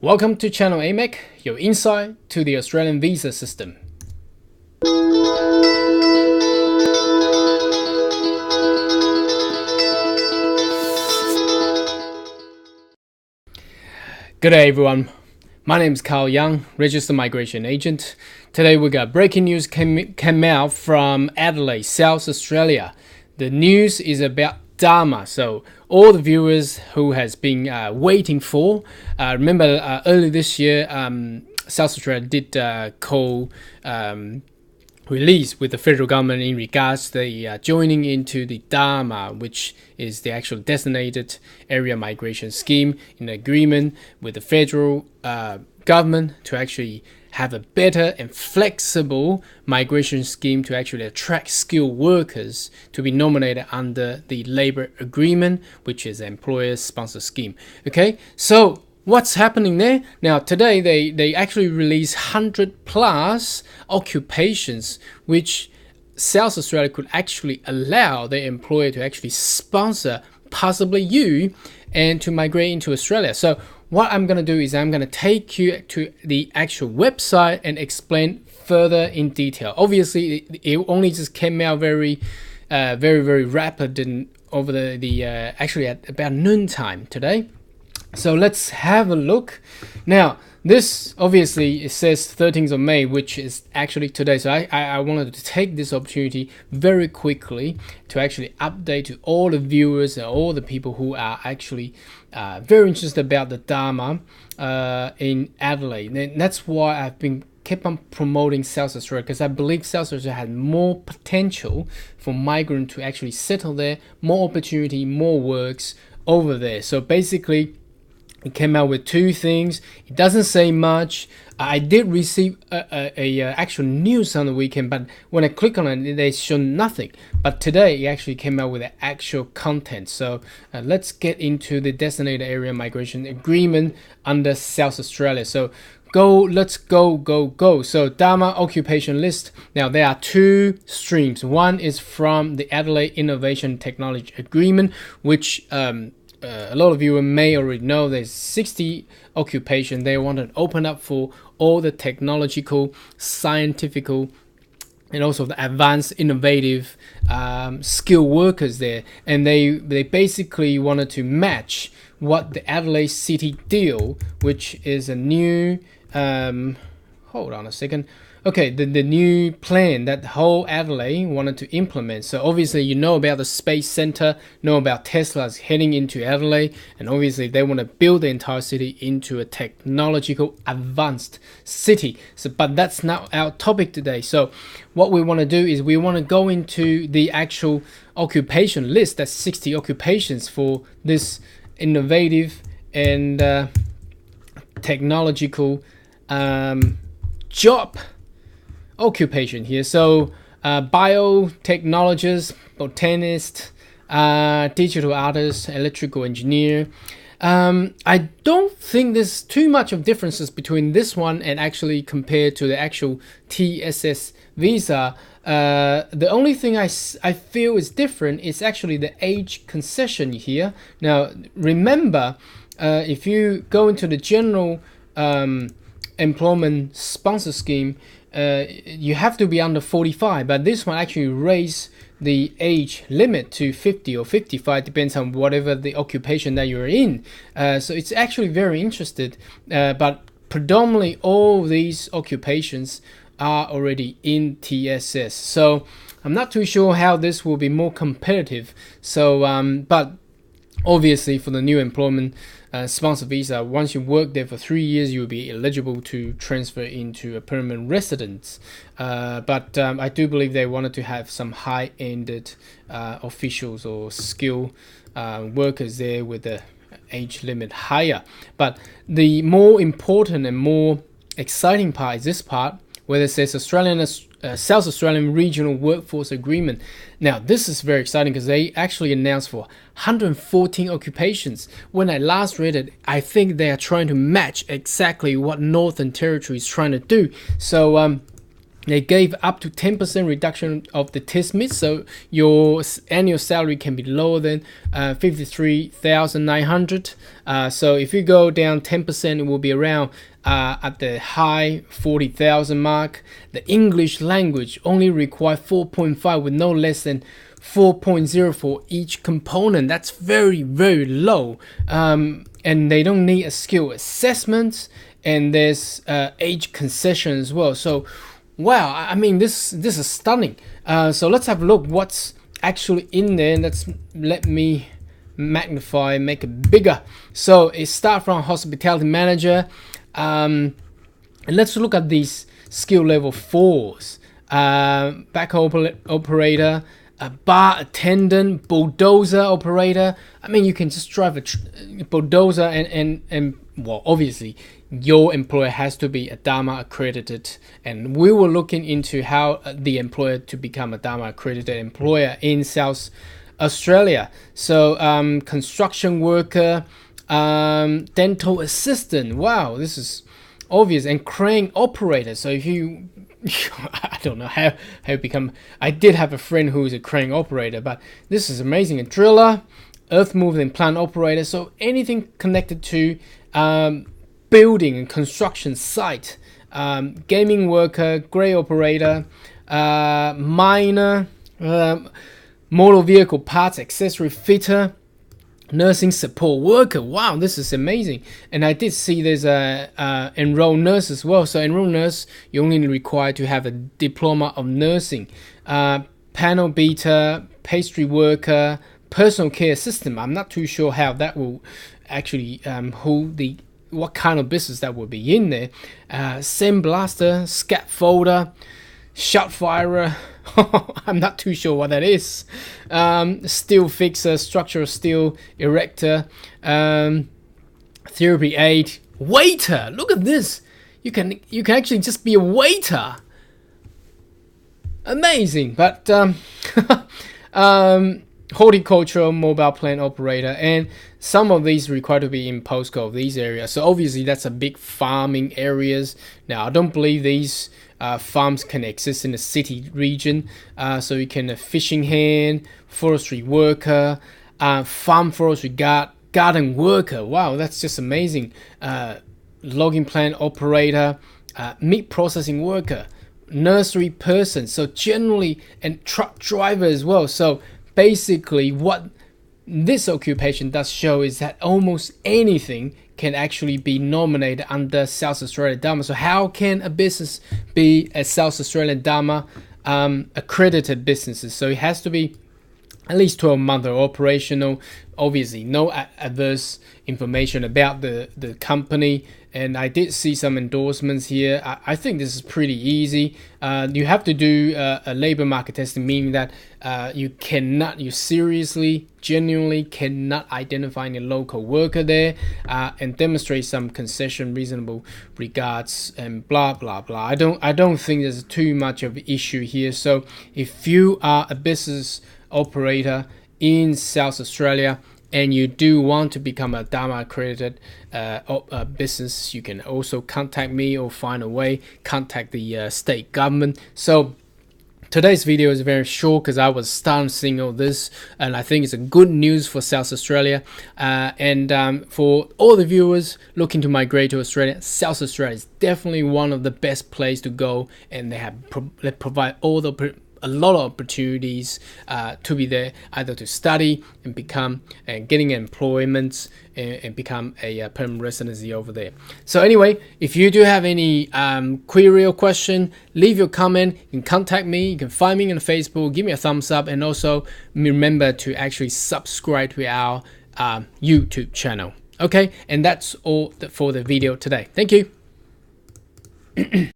Welcome to Channel AMEC, your insight to the Australian visa system. Good day everyone, my name is Carl Young, Registered Migration Agent. Today we got breaking news came out from Adelaide, South Australia. The news is about DAMA, so all the viewers who has been waiting for, remember early this year, South Australia did release with the federal government in regards to the joining into the DAMA, which is the actual designated area migration scheme, in agreement with the federal government to actually have a better and flexible migration scheme to actually attract skilled workers to be nominated under the labor agreement, which is an employer-sponsored scheme. Okay, so what's happening there? Now, today they actually released 100 plus occupations which South Australia could actually allow their employer to actually sponsor, possibly you, and to migrate into Australia. So what I'm going to do is I'm going to take you to the actual website and explain further in detail. Obviously, it only just came out very rapid and over the actually at about noontime today. So let's have a look. Now, this obviously it says 13th of May, which is actually today. So I wanted to take this opportunity very quickly to actually update to all the viewers and all the people who are actually very interested about the DAMA in Adelaide. And that's why I've been kept on promoting South Australia, because I believe South Australia had more potential for migrants to actually settle there, more opportunity, more works over there. So basically, it came out with two things. It doesn't say much. I did receive a actual news on the weekend, but when I click on it, they show nothing. But today, it actually came out with the actual content. So let's get into the designated area migration agreement under South Australia. So let's go. So DAMA occupation list. Now there are two streams. One is from the Adelaide Innovation Technology Agreement, which a lot of you may already know. There's 60 occupations they want to open up for all the technological, scientific, and also the advanced, innovative skilled workers there. And they basically wanted to match what the Adelaide City deal, which is a new hold on a second. Okay, the new plan that whole Adelaide wanted to implement. So obviously you know about the Space Center, know about Tesla's heading into Adelaide, and obviously they want to build the entire city into a technological advanced city. So, but that's not our topic today. So what we want to do is we want to go into the actual occupation list. That's 60 occupations for this innovative and technological job occupation here. So biotechnologist, botanist, digital artist, electrical engineer. I don't think there's too much of differences between this one and actually compared to the actual TSS visa. The only thing I feel is different is actually the age concession here. Now remember, if you go into the general employment sponsor scheme, you have to be under 45, but this one actually raised the age limit to 50 or 55, depends on whatever the occupation that you're in. So it's actually very interesting, but predominantly all these occupations are already in TSS. So I'm not too sure how this will be more competitive. So but obviously for the new employment sponsor visa, once you work there for 3 years, you will be eligible to transfer into a permanent residence. But I do believe they wanted to have some high-ended officials or skilled workers there with the age limit higher. But the more important and more exciting part is this part, where it says South Australian Regional Workforce Agreement. Now, this is very exciting because they actually announced for 114 occupations. When I last read it, I think they are trying to match exactly what Northern Territory is trying to do. So They gave up to 10% reduction of the test miss, so your annual salary can be lower than 53,900. So if you go down 10%, it will be around at the high 40,000 mark. The English language only require 4.5 with no less than 4.0 for each component. That's very, very low. And they don't need a skill assessment, and there's age concession as well. So wow, I mean, this is stunning. So let's have a look what's actually in there. Let me magnify, make it bigger. So it starts from hospitality manager, and let's look at these skill level 4s. Back operator, a bar attendant, bulldozer operator. I mean, you can just drive a bulldozer and well, obviously your employer has to be a DAMA accredited, and we were looking into how the employer to become a DAMA accredited employer in South Australia. So construction worker, dental assistant, wow, this is obvious, and crane operator. So if you I don't know how become. I did have a friend who is a crane operator, but this is amazing. A driller, earth moving plant operator. So anything connected to building and construction site, gaming worker, grey operator, miner, motor vehicle parts accessory fitter, nursing support worker. Wow, this is amazing. And I did see there's a enrolled nurse as well. So enrolled nurse, you only require to have a diploma of nursing. Panel beater, pastry worker, personal care assistant. I'm not too sure how that will actually what kind of business that will be in there. Sandblaster, scaffolder, shot firer. I'm not too sure what that is. Steel fixer, structural steel erector, therapy aid, waiter. Look at this. You can actually just be a waiter. Amazing. But horticultural mobile plant operator, and some of these require to be in postcode of these areas. So obviously that's a big farming areas. Now I don't believe these farms can exist in the city region. So you can fishing hand, forestry worker, farm forestry garden worker. Wow, that's just amazing. Logging plant operator, meat processing worker, nursery person. So generally, and truck driver as well. So basically what this occupation does show is that almost anything can actually be nominated under South Australia DAMA. So how can a business be a South Australia DAMA accredited businesses? So it has to be at least 12 months of operational. Obviously no adverse information about the company, and I did see some endorsements here. I think this is pretty easy. You have to do a labor market testing, meaning that you seriously, genuinely cannot identify any local worker there, and demonstrate some concession, reasonable regards, and blah blah blah. I don't think there's too much of an issue here. So if you are a business operator in South Australia and you do want to become a DAMA accredited business, you can also contact me or find a way, contact the state government. So today's video is very short because I was starting seeing all this, and I think it's a good news for South Australia. And for all the viewers looking to migrate to Australia, South Australia is definitely one of the best places to go, and they provide a lot of opportunities to be there, either to study and become getting employment and become a permanent residency over there. So anyway, if you do have any query or question, leave your comment. You can contact me. You can find me on Facebook. Give me a thumbs up, and also remember to actually subscribe to our YouTube channel. Okay, and that's all for the video today. Thank you.